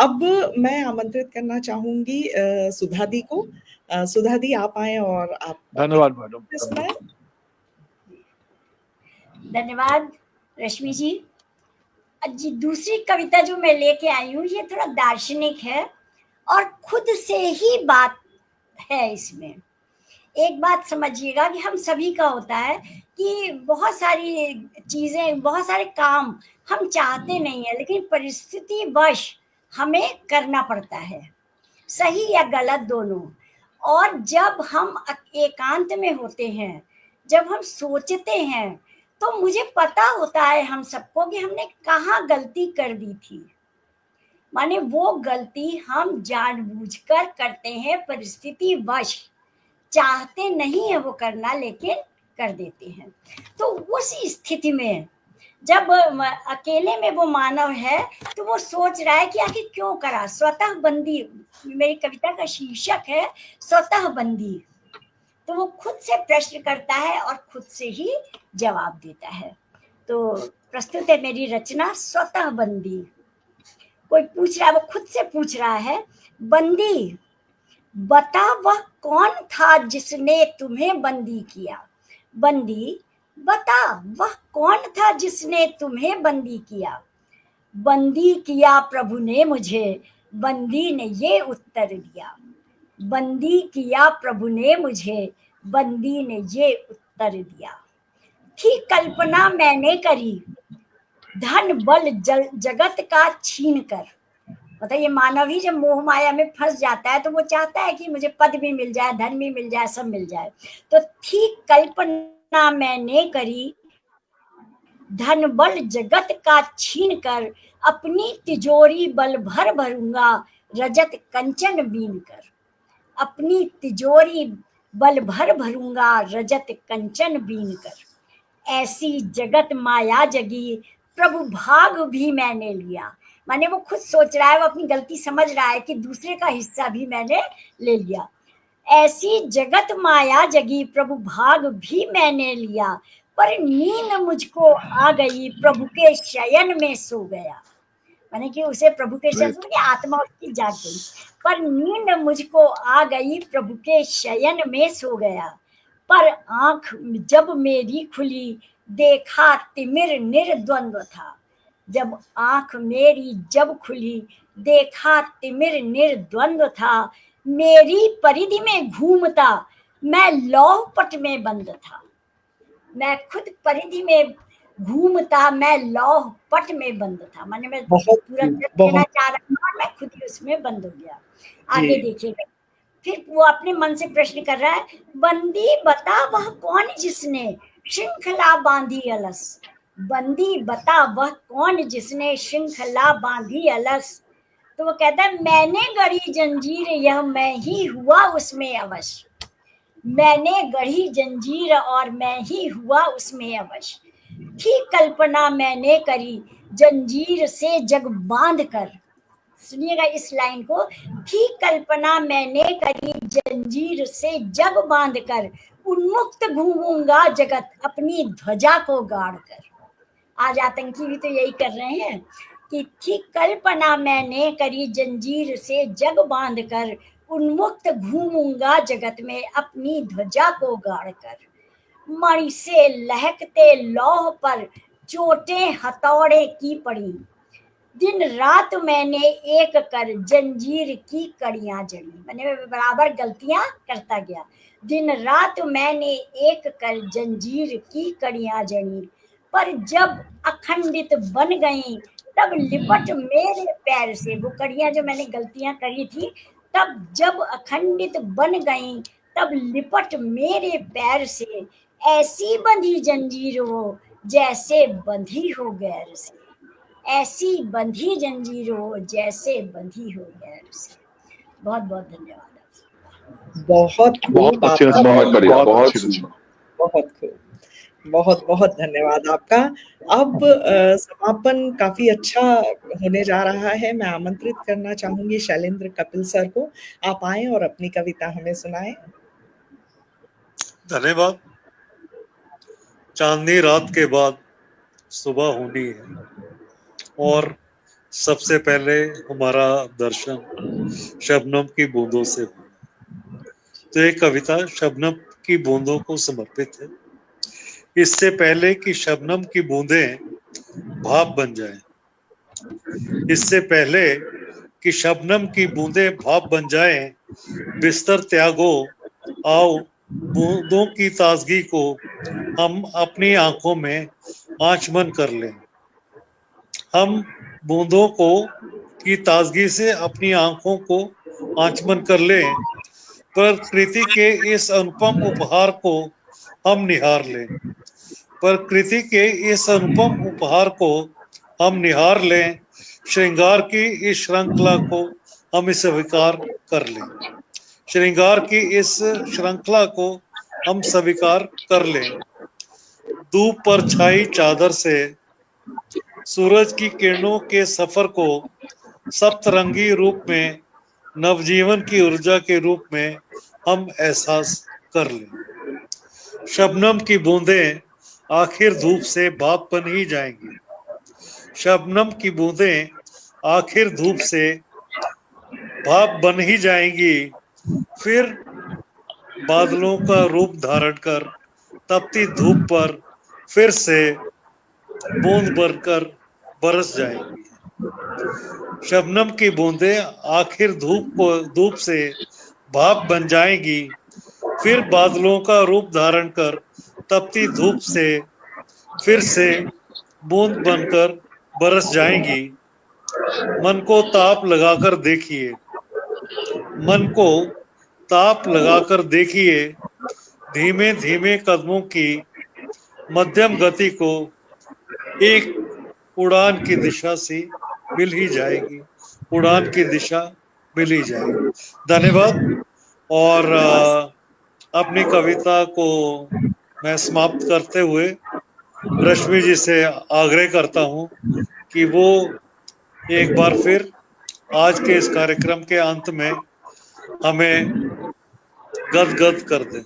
[SPEAKER 1] अब मैं आमंत्रित करना चाहूंगी सुधा दी को। सुधा दी आप आए और आप।
[SPEAKER 5] धन्यवाद मैडम।
[SPEAKER 4] धन्यवाद रश्मि जी। दूसरी कविता जो मैं लेके आई हूँ ये थोड़ा दार्शनिक है और खुद से ही बात है। इसमें एक बात समझिएगा कि हम सभी का होता है कि बहुत सारी चीजें, बहुत सारे काम हम चाहते नहीं है, लेकिन परिस्थिति वश हमें करना पड़ता है, सही या गलत दोनों। और जब हम एकांत में होते हैं, जब हम सोचते हैं, तो मुझे पता होता है हम सबको कि हमने कहाँ गलती कर दी थी। माने वो गलती हम जानबूझकर करते हैं, परिस्थिति वश, चाहते नहीं है वो करना लेकिन कर देते हैं। तो उस स्थिति में जब अकेले में वो मानव है तो वो सोच रहा है कि आखिर क्यों करा। स्वतः बंदी मेरी कविता का शीर्षक है, स्वतः बंदी। तो वो खुद से प्रश्न करता है और खुद से ही जवाब देता है। तो प्रस्तुत है मेरी रचना स्वतः बंदी। कोई पूछ रहा है, वो खुद से पूछ रहा है, बंदी बता वह कौन था जिसने तुम्हें बंदी किया। बंदी बता वह कौन था जिसने तुम्हें बंदी किया। बंदी किया प्रभु ने मुझे, बंदी ने ये उत्तर दिया। बंदी किया प्रभु ने मुझे, बंदी ने ये उत्तर दिया। थी कल्पना मैंने करी, धन बल जगत का छीन कर। मतलब ये मानव ही जब मोह माया में फंस जाता है तो वो चाहता है कि मुझे पद भी मिल जाए, धन भी मिल जाए, सब मिल जाए। तो थी कल्पना मैंने करी, धन बल जगत का छीन कर, अपनी तिजोरी बल भर भरूंगा, रजत कंचन बीन कर। अपनी तिजोरी बल भर भरूंगा, रजत कंचन बीन कर। ऐसी जगत माया जगी, प्रभु भाग भी मैंने लिया। माने वो खुद सोच रहा है, वो अपनी गलती समझ रहा है कि दूसरे का हिस्सा भी मैंने ले लिया। ऐसी जगत माया जगी, प्रभु भाग भी मैंने लिया, पर नींद मुझको आ गई, प्रभु के शयन में सो गया। माने कि उसे प्रभु के शयन में आत्मा उसकी जाग गई, पर नींद मुझको आ गई, प्रभु के शयन में सो गया। पर आंख जब मेरी खुली, देखा तिमिर निर्द्वंद्व था। जब आंख मेरी जब खुली, देखा तिमिर निर्द्वंद्व था। मेरी परिधि में घूमता, मैं लौह पट में बंद था। मैं खुद परिधि में घूमता, मैं लौह पट में बंद था, माने मैं
[SPEAKER 1] बहुत
[SPEAKER 4] पूरा देना
[SPEAKER 1] बहुत
[SPEAKER 4] चाह रहा था और मैं खुद ही उसमें बंद हो गया।
[SPEAKER 1] जी।
[SPEAKER 4] आगे देखिएगा, फिर वो अपने मन से प्रश्न कर रहा है, बंदी बता वह कौन जिसने श्रृंखला बांधी अलस। बंदी बता वह कौन जिसने श्रृंखला बांधी अलस। तो वो कहता है, मैंने गढ़ी जंजीर, यह मैं ही हुआ उसमें अवश्य। मैंने गढ़ी जंजीर और मैं ही हुआ उसमें अवश्य। थी कल्पना मैंने करी जंजीर से जग बांध कर। सुनिएगा इस लाइन को, थी कल्पना मैंने करी जंजीर से जग बांध कर, उन्मुक्त घूमूंगा जगत अपनी ध्वजा को गाड़ कर। आज आतंकी भी तो यही कर रहे हैं कि थी कल्पना मैंने करी जंजीर से जग बांध कर, उन्मुक्त घूमूंगा जगत में अपनी ध्वजा को गाड़ कर। मणि से लहकते लौह पर चोटें हथौड़े की पड़ी, दिन रात मैंने एक कर जंजीर की कड़ियां जड़ी। मैंने बराबर गलतियां करता गया। दिन रात मैंने एक कर जंजीर की कड़ियां जड़ी, पर जब अखंडित बन गई तब लिपट मेरे पैर से। वो कड़ियां जो मैंने गलतियां करी थी, तब जब अखंडित बन गई तब लिपट मेरे पैर से। ऐसी बंधी जंजीर हो जैसे बंधी हो गैर से। ऐसी बंधी जंजीर हो जैसे बंधी हो गैर से। बहुत बहुत धन्यवाद आपसे।
[SPEAKER 1] बहुत
[SPEAKER 5] बहुत
[SPEAKER 1] खूब
[SPEAKER 5] अच्छे
[SPEAKER 1] आपका,
[SPEAKER 5] बहुत बढ़िया बहुत अच्छे।
[SPEAKER 1] बहुत खूब, बहुत बहुत धन्यवाद आपका। अब समापन काफी अच्छा होने जा रहा है। मैं आमंत्रित करना चाहूंगी शैलेंद्र कपिल सर को, आप आए और अपनी कविता हमें सुनाएं।
[SPEAKER 2] धन्यवाद। चांदनी रात के बाद सुबह होनी है और सबसे पहले हमारा दर्शन शबनम की बूंदों से हुआ। तो ये कविता शबनम की बूंदों को समर्पित है। इससे पहले कि शबनम की बूंदें भाप बन जाएं, इससे पहले कि शबनम की बूंदें भाप बन जाएं, बिस्तर त्यागो, आओ बूंदों की ताजगी को हम अपनी आंखों में आंचमन कर लें। हम बूंदों को की ताजगी से अपनी आंखों को आंचमन कर लें। प्रकृति के इस अनुपम उपहार को हम निहार लें। प्रकृति के इस अनुपम उपहार को हम निहार लें। श्रृंगार की इस श्रृंखला को हम स्वीकार कर लें। श्रृंगार की इस श्रृंखला को हम स्वीकार कर लें। धूप पर छाई चादर से सूरज की किरणों के सफर को सप्तरंगी रूप में, नवजीवन की ऊर्जा के रूप में हम एहसास कर लें। शबनम की बूंदें आखिर धूप से भाप बन ही जाएंगी। शबनम की बूंदें आखिर धूप से भाप बन ही जाएंगी। फिर बादलों का रूप धारण कर तपती धूप पर फिर से बूंद बनकर बरस जाएंगी। शबनम की बूंदें आखिर धूप से भाप बन जाएंगी। फिर बादलों का रूप धारण कर तपती धूप से फिर से बूंद बनकर बरस जाएंगी। मन को ताप लगाकर देखिए, मन को ताप लगाकर देखिए। धीमे धीमे कदमों की मध्यम गति को एक उड़ान की दिशा से मिल ही जाएगी। उड़ान की दिशा मिल ही जाएगी। धन्यवाद। और अपनी कविता को मैं समाप्त करते हुए रश्मि जी से आग्रह करता हूं कि वो एक बार फिर आज के इस कार्यक्रम के अंत में हमें गदगद कर दें।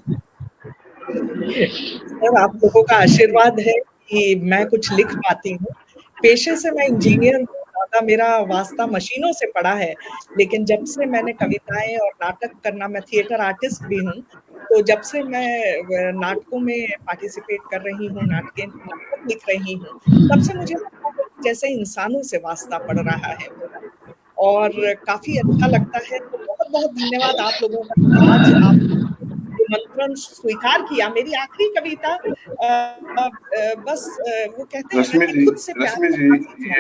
[SPEAKER 1] सर, आप लोगों का आशीर्वाद है कि मैं कुछ लिख पाती हूँ। पेशे से मैं इंजीनियर हूँ, ज़्यादा मेरा वास्ता मशीनों से पड़ा है, लेकिन जब से मैंने कविताएं और नाटक करना, मैं थिएटर आर्टिस्ट भी हूँ, तो जब से मैं नाटकों में पार्टिसिपेट कर रही हूँ, नाटक लिख रही हूँ, तब से मुझे लगता है कि जैसे इंसानों से वास्ता पड़ रहा है मेरा, और काफी अच्छा लगता है। तो बहुत बहुत बहुत धन्यवाद आप लोगों का, आज आप निमंत्रण स्वीकार किया। मेरी आखिरी कविता बस वो कहते हैं ना
[SPEAKER 6] रश्मि
[SPEAKER 1] कि
[SPEAKER 6] जी,
[SPEAKER 1] खुद से प्यार
[SPEAKER 6] रश्मि जी,
[SPEAKER 1] करना सीखना।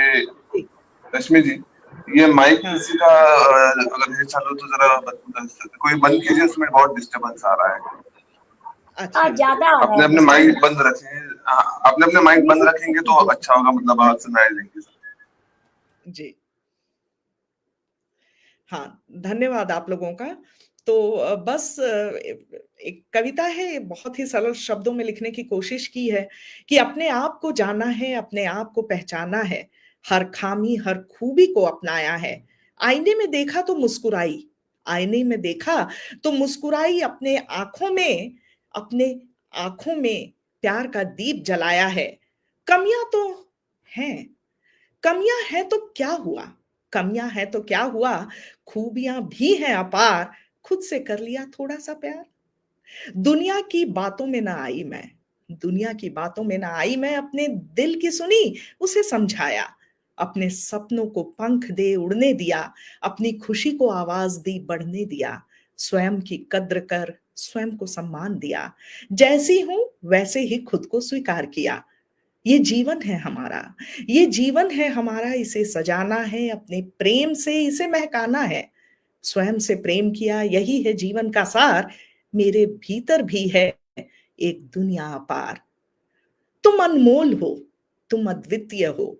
[SPEAKER 6] ये रश्मि जी, ये माइक
[SPEAKER 1] हाँ।
[SPEAKER 6] किसी का अगर है चालू तो जरा कोई बंद कीजिए, उसमें बहुत डिस्टरबेंस आ रहा है।
[SPEAKER 1] अच्छा,
[SPEAKER 4] ज्यादा आ रहा
[SPEAKER 6] अपने
[SPEAKER 4] है
[SPEAKER 6] अपने
[SPEAKER 4] डिस्टर्ब।
[SPEAKER 6] माइक बंद रखें, अपने अपने माइक बंद रखेंगे तो अच्छा होगा, मतलब आवाज सुनाई देंगी।
[SPEAKER 1] जी हाँ, धन्यवाद आप लोगों का। तो बस एक कविता है, बहुत ही सरल शब्दों में लिखने की कोशिश की है कि अपने आप को जाना है, अपने आप को पहचाना है, हर खामी हर खूबी को अपनाया है। आईने में देखा तो मुस्कुराई, आईने में देखा तो मुस्कुराई, अपने आंखों में प्यार का दीप जलाया है। कमियां तो हैं, कमियां हैं तो क्या हुआ, कमियां हैं तो क्या हुआ, खूबियां भी हैं अपार, खुद से कर लिया थोड़ा सा प्यार। दुनिया की बातों में ना आई मैं, दुनिया की बातों में ना आई मैं, अपने दिल की सुनी, उसे समझाया। अपने सपनों को पंख दे उड़ने दिया, अपनी खुशी को आवाज दी बढ़ने दिया। स्वयं की कद्र कर स्वयं को सम्मान दिया, जैसी हूं वैसे ही खुद को स्वीकार किया। ये जीवन है हमारा, ये जीवन है हमारा, इसे सजाना है, अपने प्रेम से इसे महकाना है। स्वयं से प्रेम किया, यही है जीवन का सार, मेरे भीतर भी है एक दुनिया अपार। तुम अनमोल हो, तुम अद्वितीय हो,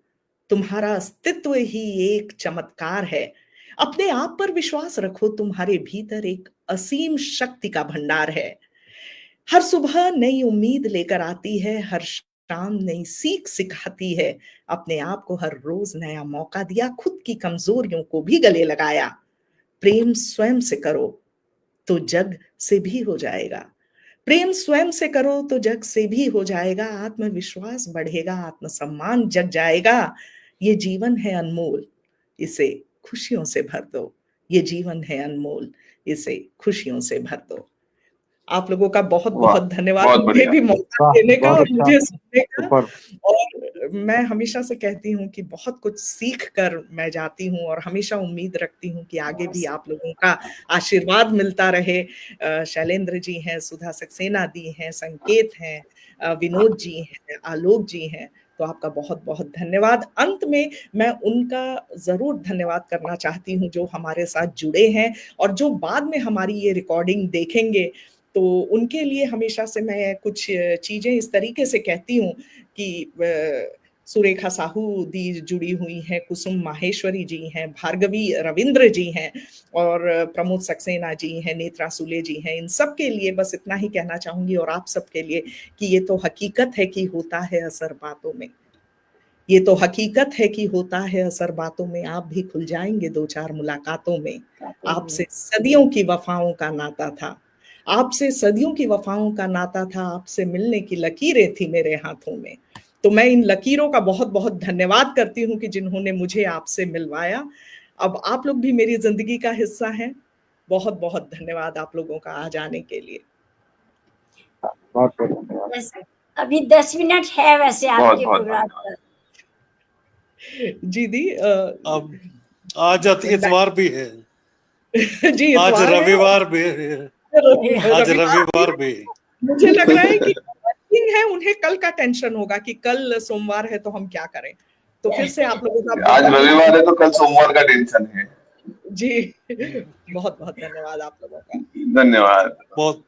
[SPEAKER 1] तुम्हारा अस्तित्व ही एक चमत्कार है। अपने आप पर विश्वास रखो, तुम्हारे भीतर एक असीम शक्ति का भंडार है। हर सुबह नई उम्मीद लेकर आती है, हर शाम नई सीख सिखाती है। अपने आप को हर रोज नया मौका दिया, खुद की कमजोरियों को भी गले लगाया। प्रेम स्वयं से करो तो जग से भी हो जाएगा, प्रेम स्वयं से करो तो जग से भी हो जाएगा। आत्मविश्वास बढ़ेगा, आत्मसम्मान जग जाएगा। ये जीवन है अनमोल, इसे खुशियों से भर दो। ये जीवन है अनमोल, इसे खुशियों से भर दो। आप लोगों का बहुत
[SPEAKER 6] वाह,
[SPEAKER 1] बहुत धन्यवाद
[SPEAKER 6] बहुत
[SPEAKER 1] मुझे
[SPEAKER 6] बढ़िया।
[SPEAKER 1] भी मौका
[SPEAKER 3] वाह,
[SPEAKER 1] देने का
[SPEAKER 3] बहुत
[SPEAKER 1] और
[SPEAKER 3] अच्छा,
[SPEAKER 1] मुझे सुनने का।
[SPEAKER 3] सुपर।
[SPEAKER 1] और मैं हमेशा से कहती हूँ कि बहुत कुछ सीख कर मैं जाती हूँ और हमेशा उम्मीद रखती हूँ कि आगे भी आप लोगों का आशीर्वाद मिलता रहे। शैलेंद्र जी हैं, सुधा सक्सेना दी हैं, संकेत हैं, विनोद जी हैं, आलोक जी हैं, तो आपका बहुत बहुत धन्यवाद। अंत में मैं उनका जरूर धन्यवाद करना चाहती हूँ जो हमारे साथ जुड़े हैं और जो बाद में हमारी ये रिकॉर्डिंग देखेंगे। तो उनके लिए हमेशा से मैं कुछ चीजें इस तरीके से कहती हूँ कि सुरेखा साहू दी जुड़ी हुई हैं, कुसुम माहेश्वरी जी हैं, भार्गवी रविंद्र जी हैं और प्रमोद सक्सेना जी हैं, नेत्रा सुले जी हैं। इन सब के लिए बस इतना ही कहना चाहूंगी और आप सबके लिए कि ये तो हकीकत है कि होता है असर बातों में, ये तो हकीकत है कि होता है असर बातों में। आप भी खुल जाएंगे दो चार मुलाकातों में। आपसे सदियों की वफाओं का नाता था, आपसे सदियों की वफाओं का नाता था, आपसे मिलने की लकीरें थी मेरे हाथों में। तो मैं इन लकीरों का बहुत बहुत धन्यवाद करती हूँ कि जिन्होंने मुझे आपसे मिलवाया। अब आप लोग भी मेरी जिंदगी का हिस्सा हैं। बहुत बहुत धन्यवाद आप लोगों का आज आने के लिए।
[SPEAKER 3] बहुत बहुत धन्यवाद।
[SPEAKER 4] अभी 10 मिनट है वैसे
[SPEAKER 6] बहुत
[SPEAKER 4] आपके
[SPEAKER 6] बहुत
[SPEAKER 4] प्रोग्राम
[SPEAKER 6] धन्यवाद।
[SPEAKER 4] पर।
[SPEAKER 1] जी दी
[SPEAKER 2] अब आज इतवार भी है,
[SPEAKER 1] जी
[SPEAKER 2] आज
[SPEAKER 1] इतवार है,
[SPEAKER 2] रविवार भी है, आज रविवार भी है।
[SPEAKER 1] मुझे लग रहा है कि वर्किंग है, उन्हें कल का टेंशन होगा कि कल सोमवार है तो हम क्या करें। तो फिर से आप लोगों का
[SPEAKER 6] आज रविवार है तो कल सोमवार का टेंशन है।
[SPEAKER 1] जी बहुत बहुत धन्यवाद आप लोगों का।
[SPEAKER 6] धन्यवाद।
[SPEAKER 2] बहुत